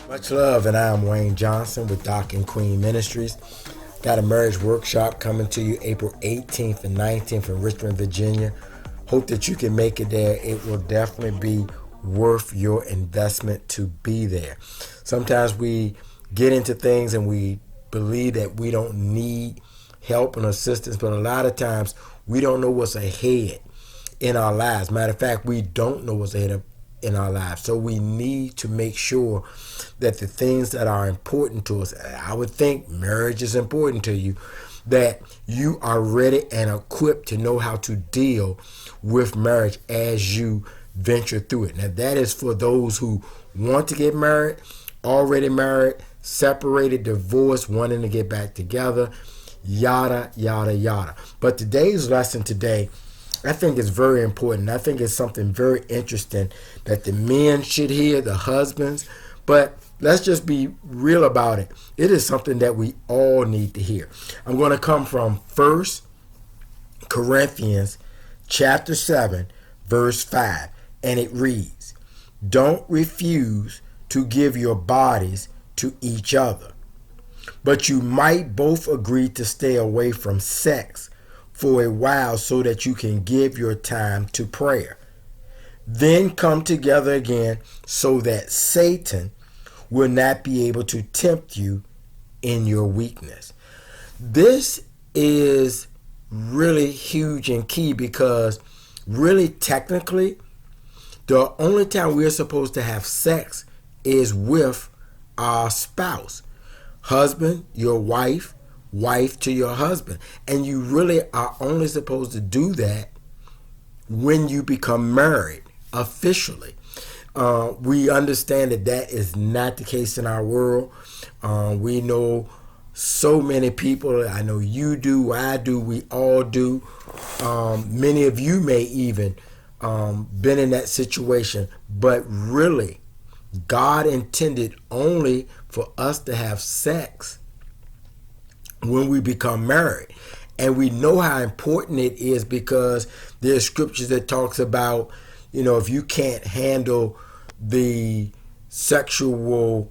Much love, and I'm Wayne Johnson with Doc and Queen Ministries. Got a marriage workshop coming to you April 18th and 19th in Richmond, Virginia. Hope that you can make it there. It will definitely be worth your investment to be there. Sometimes we get into things and we believe that we don't need help and assistance, but a lot of times we don't know what's ahead in our lives. Matter of fact, we don't know what's ahead in our lives. So we need to make sure that the things that are important to us, I would think marriage is important to you, that you are ready and equipped to know how to deal with marriage as you venture through it. Now that is for those who want to get married, already married, separated, divorced, wanting to get back together, yada, yada, yada. But today's lesson today, I think is very important. I think it's something very interesting that the men should hear, the husbands. But let's just be real about it. It is something that we all need to hear. I'm going to come from 1 Corinthians chapter 7, verse 5. And it reads, "Don't refuse to give your bodies to each other, but you might both agree to stay away from sex for a while so that you can give your time to prayer. Then come together again so that Satan will not be able to tempt you in your weakness." This is really huge and key because really technically the only time we're supposed to have sex is with our spouse. Husband, your wife, wife to your husband. And you really are only supposed to do that when you become married officially. We understand that that is not the case in our world. We know so many people. I know you do, I do, we all do. Many of you may even been in that situation. But really, God intended only for us to have sex when we become married. And we know how important it is because there's scriptures that talks about, if you can't handle the sexual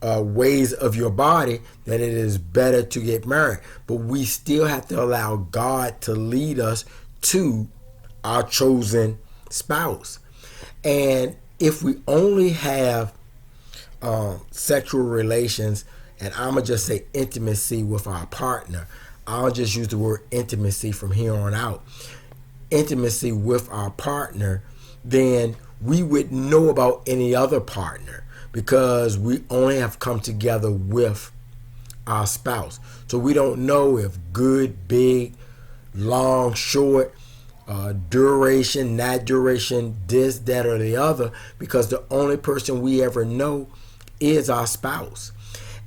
ways of your body, then it is better to get married. But we still have to allow God to lead us to our chosen spouse. And if we only have sexual relations, and I'm going to just say intimacy with our partner, I'll just use the word intimacy from here on out, intimacy with our partner, then we would know about any other partner because we only have come together with our spouse. So we don't know if good, big, long, short, duration, not duration, this, that, or the other, because the only person we ever know is our spouse.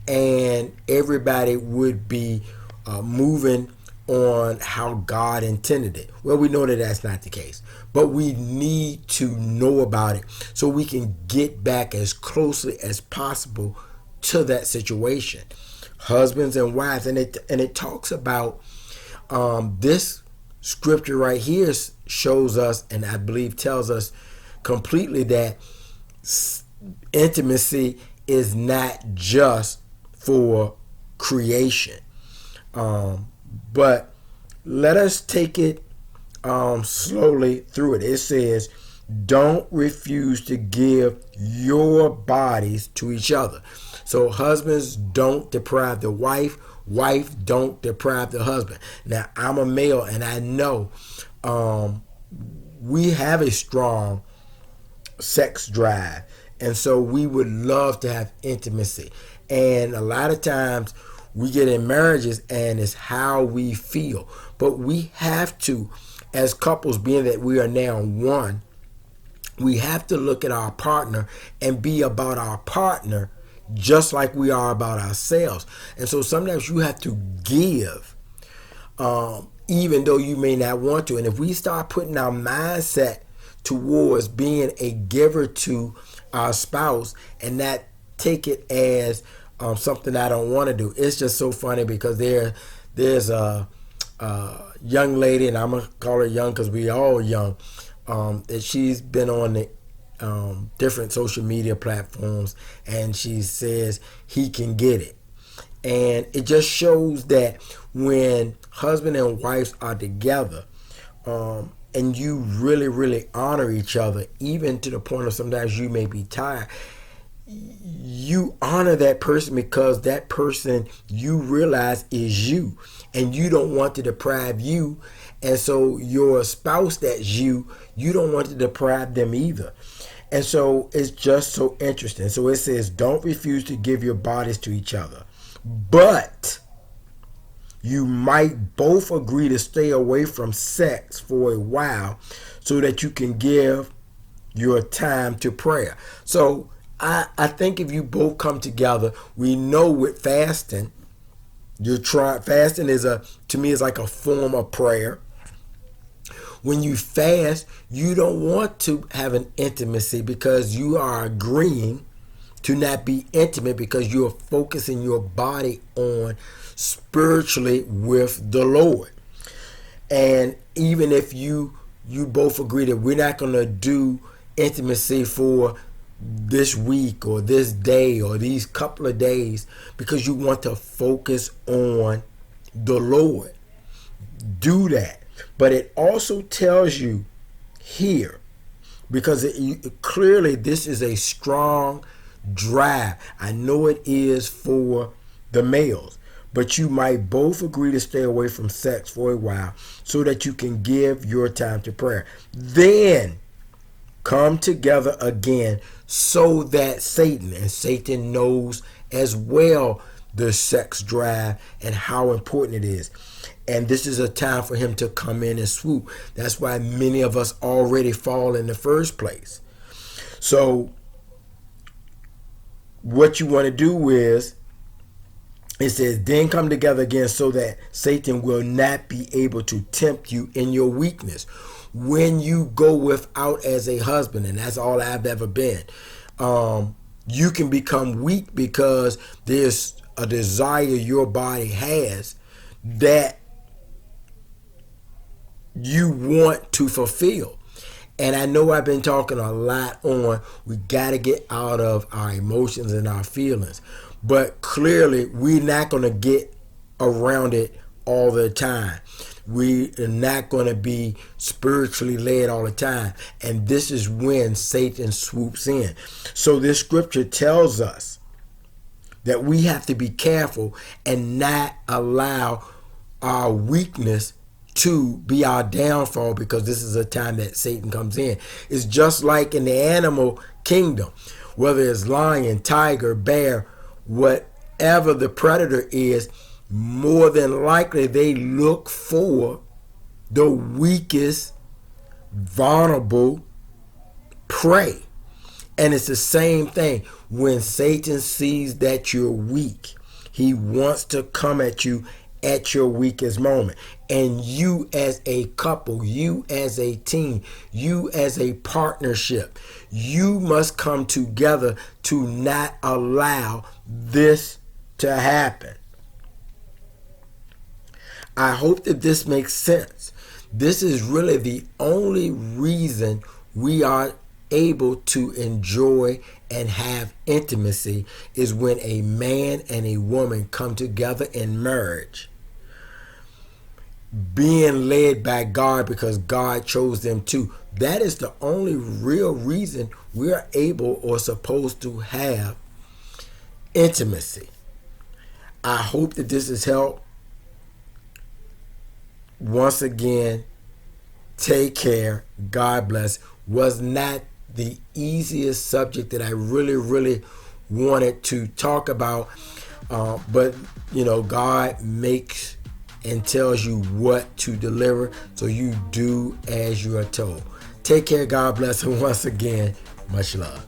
And everybody would be moving on how God intended it. Well, we know that that's not the case, but we need to know about it so we can get back as closely as possible to that situation. Husbands and wives, and it talks about this scripture right here shows us, and I believe tells us completely that intimacy is not just for creation. But let us take it slowly through it. It says, don't refuse to give your bodies to each other. So husbands, don't deprive the wife. Wife, don't deprive the husband. Now, I'm a male, and I know we have a strong sex drive. And so we would love to have intimacy. And a lot of times we get in marriages and it's how we feel. But we have to, as couples, being that we are now one, we have to look at our partner and be about our partner just like we are about ourselves. And so sometimes you have to give, even though you may not want to. And if we start putting our mindset towards being a giver to our spouse and not take it as something I don't want to do, it's just so funny because there's a young lady, and I'm gonna call her young because we all young. That she's been on the different social media platforms, and she says he can get it, and it just shows that when husband and wives are together, and you really, really honor each other, even to the point of sometimes you may be tired, you honor that person because that person you realize is you, and you don't want to deprive you. And so your spouse that's you don't want to deprive them either. And so it's just so interesting. So it says, don't refuse to give your bodies to each other, but you might both agree to stay away from sex for a while so that you can give your time to prayer. So I think if you both come together, we know with fasting, fasting is to me is like a form of prayer. When you fast, you don't want to have an intimacy because you are agreeing to not be intimate because you're focusing your body on spiritually with the Lord. And even if you both agree that we're not going to do intimacy for this week or this day or these couple of days because you want to focus on the Lord, do that. But it also tells you here, because clearly this is a strong drive. I know it is for the males, but you might both agree to stay away from sex for a while so that you can give your time to prayer. Then come together again so that Satan knows as well the sex drive and how important it is. And this is a time for him to come in and swoop. That's why many of us already fall in the first place. So what you want to do is, it says, then come together again so that Satan will not be able to tempt you in your weakness. When you go without as a husband, and that's all I've ever been, you can become weak because there's a desire your body has that you want to fulfill. And I know I've been talking a lot on we got to get out of our emotions and our feelings. But clearly, we're not going to get around it all the time. We are not going to be spiritually led all the time. And this is when Satan swoops in. So this scripture tells us that we have to be careful and not allow our weakness to be our downfall, because this is a time that Satan comes in. It's just like in the animal kingdom, whether it's lion, tiger, bear, whatever the predator is, more than likely they look for the weakest, vulnerable prey. And it's the same thing. When Satan sees that you're weak, he wants to come at you at your weakest moment. And you as a couple, you as a team, you as a partnership, you must come together to not allow this to happen. I hope that this makes sense. This is really the only reason we are able to enjoy and have intimacy is when a man and a woman come together in marriage, being led by God because God chose them to. That is the only real reason we're able or supposed to have intimacy. I hope that this has helped. Once again, take care. God bless. Was not the easiest subject that I really wanted to talk about. But, God makes and tells you what to deliver. So you do as you are told. Take care. God bless. And once again, much love.